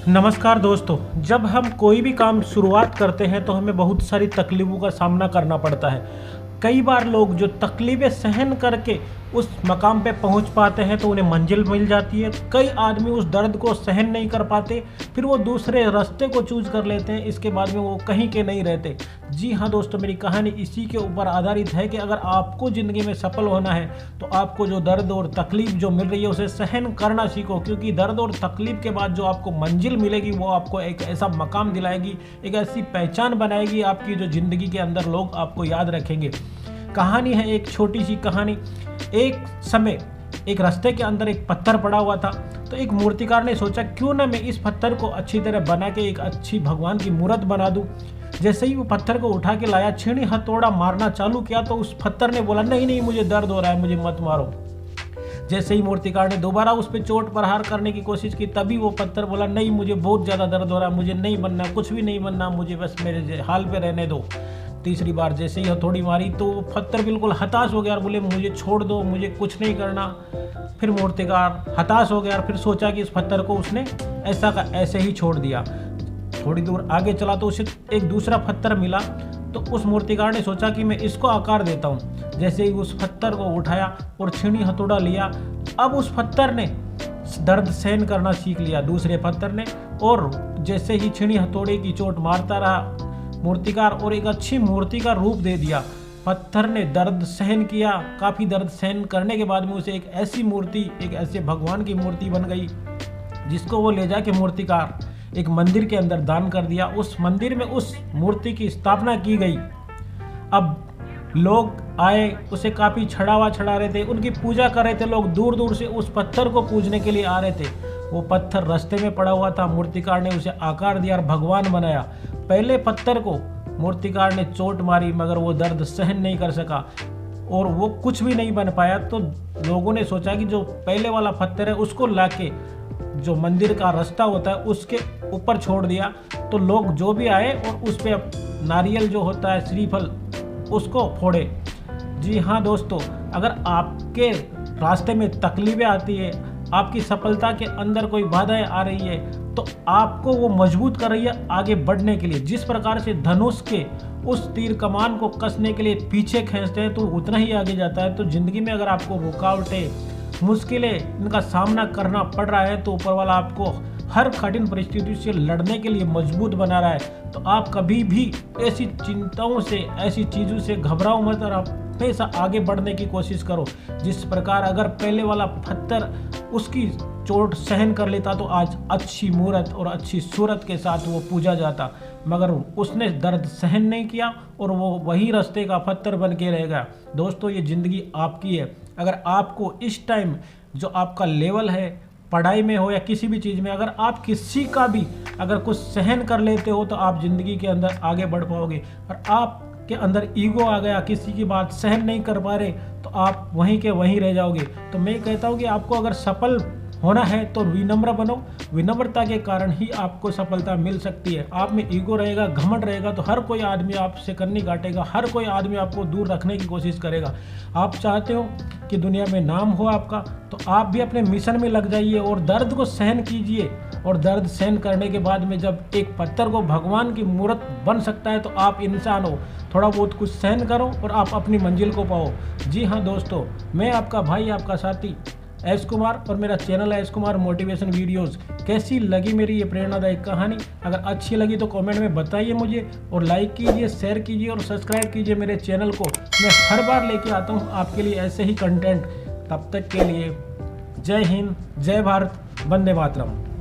नमस्कार दोस्तों। जब हम कोई भी काम शुरुआत करते हैं तो हमें बहुत सारी तकलीफ़ों का सामना करना पड़ता है। कई बार लोग जो तकलीफ़ें सहन करके उस मकाम पे पहुंच पाते हैं तो उन्हें मंजिल मिल जाती है। कई आदमी उस दर्द को सहन नहीं कर पाते, फिर वो दूसरे रास्ते को चूज कर लेते हैं। इसके बाद में वो कहीं के नहीं रहते। जी हाँ दोस्तों, मेरी कहानी इसी के ऊपर आधारित है कि अगर आपको ज़िंदगी में सफल होना है तो आपको जो दर्द और तकलीफ़ जो मिल रही है उसे सहन करना सीखो, क्योंकि दर्द और तकलीफ़ के बाद जो आपको मंजिल मिलेगी वो आपको एक ऐसा मकाम दिलाएगी, एक ऐसी पहचान बनाएगी आपकी जो ज़िंदगी के अंदर लोग आपको याद रखेंगे। कहानी है एक छोटी सी कहानी। एक समय एक रास्ते के अंदर एक पत्थर पड़ा हुआ था, तो एक मूर्तिकार ने सोचा क्यों ना मैं इस पत्थर को अच्छी तरह बना के एक अच्छी भगवान की मूर्त बना दूं। जैसे ही वो पत्थर को उठा के लाया, छीनी हथौड़ा मारना चालू किया तो उस पत्थर ने बोला नहीं नहीं, मुझे दर्द हो रहा है, मुझे मत मारो। जैसे ही मूर्तिकार ने दोबारा उस पर चोट प्रहार करने की कोशिश की, तभी वो पत्थर बोला नहीं, मुझे बहुत ज़्यादा दर्द हो रहा है, मुझे नहीं बनना, कुछ भी नहीं बनना, मुझे बस मेरे हाल पे रहने दो। तीसरी बार जैसे ही हथौड़ी मारी तो वो पत्थर बिल्कुल हताश हो गया और बोले मुझे छोड़ दो, मुझे कुछ नहीं करना। फिर मूर्तिकार हताश हो गया और फिर सोचा कि इस पत्थर को उसने ऐसा का ऐसे ही छोड़ दिया। थोड़ी दूर आगे चला तो उसे एक दूसरा पत्थर मिला, तो उस मूर्तिकार ने सोचा कि मैं इसको आकार देता हूँ। जैसे ही उस पत्थर को उठाया और छीनी हथौड़ा लिया, अब उस पत्थर ने दर्द सहन करना सीख लिया, दूसरे पत्थर ने। और जैसे ही छीनी हथौड़े की चोट मारता रहा मूर्तिकार और एक अच्छी मूर्ति का रूप दे दिया। पत्थर ने दर्द सहन किया, काफ़ी दर्द सहन करने के बाद में उसे एक ऐसी मूर्ति, एक ऐसे भगवान की मूर्ति बन गई, जिसको वो ले जाके मूर्तिकार एक मंदिर के अंदर दान कर दिया। उस मंदिर में उस मूर्ति की स्थापना की गई। अब लोग आए, उसे काफ़ी चढ़ावा चढ़ा रहे थे, उनकी पूजा कर रहे थे। लोग दूर दूर से उस पत्थर को पूजने के लिए आ रहे थे। वो पत्थर रास्ते में पड़ा हुआ था, मूर्तिकार ने उसे आकार दिया और भगवान बनाया। पहले पत्थर को मूर्तिकार ने चोट मारी, मगर वो दर्द सहन नहीं कर सका और वो कुछ भी नहीं बन पाया। तो लोगों ने सोचा कि जो पहले वाला पत्थर है उसको लाके जो मंदिर का रास्ता होता है उसके ऊपर छोड़ दिया, तो लोग जो भी आए और उस पर नारियल जो होता है, श्रीफल, उसको फोड़े। जी हाँ दोस्तों, अगर आपके रास्ते में तकलीफें आती है, आपकी सफलता के अंदर कोई बाधाएं आ रही है, तो आपको वो मजबूत कर रही है आगे बढ़ने के लिए। जिस प्रकार से धनुष के उस तीर कमान को कसने के लिए पीछे खींचते हैं तो उतना ही आगे जाता है। तो ज़िंदगी में अगर आपको रुकावटें, मुश्किलें, इनका सामना करना पड़ रहा है तो ऊपर वाला आपको हर कठिन परिस्थिति से लड़ने के लिए मजबूत बना रहा है। तो आप कभी भी ऐसी चिंताओं से, ऐसी चीज़ों से घबराओ मत और आप हमेशा आगे बढ़ने की कोशिश करो। जिस प्रकार अगर पहले वाला पत्थर उसकी चोट सहन कर लेता तो आज अच्छी मूर्त और अच्छी सूरत के साथ वो पूजा जाता, मगर उसने दर्द सहन नहीं किया और वो वही रास्ते का पत्थर बन के रह गया। दोस्तों, ये ज़िंदगी आपकी है। अगर आपको इस टाइम जो आपका लेवल है, पढ़ाई में हो या किसी भी चीज़ में, अगर आप किसी का भी अगर कुछ सहन कर लेते हो तो आप ज़िंदगी के अंदर आगे बढ़ पाओगे। और आपके अंदर ईगो आ गया, किसी की बात सहन नहीं कर पा रहे, तो आप वहीं के वहीं रह जाओगे। तो मैं कहता हूँ कि आपको अगर सफल होना है तो विनम्र बनो। विनम्रता के कारण ही आपको सफलता मिल सकती है। आप में ईगो रहेगा, घमंड रहेगा तो हर कोई आदमी आपसे कन्नी काटेगा, हर कोई आदमी आपको दूर रखने की कोशिश करेगा। आप चाहते हो कि दुनिया में नाम हो आपका, तो आप भी अपने मिशन में लग जाइए और दर्द को सहन कीजिए। और दर्द सहन करने के बाद में जब एक पत्थर को भगवान की मूर्त बन सकता है तो आप इंसान हो। थोड़ा बहुत कुछ सहन करो और आप अपनी मंजिल को पाओ। जी हाँ दोस्तों, मैं आपका भाई, आपका साथी एस कुमार, और मेरा चैनल है एस कुमार मोटिवेशन वीडियोस। कैसी लगी मेरी ये प्रेरणादायक कहानी? अगर अच्छी लगी तो कमेंट में बताइए मुझे, और लाइक कीजिए, शेयर कीजिए और सब्सक्राइब कीजिए मेरे चैनल को। मैं हर बार लेके आता हूँ आपके लिए ऐसे ही कंटेंट। तब तक के लिए जय हिंद, जय भारत, वंदे मातरम।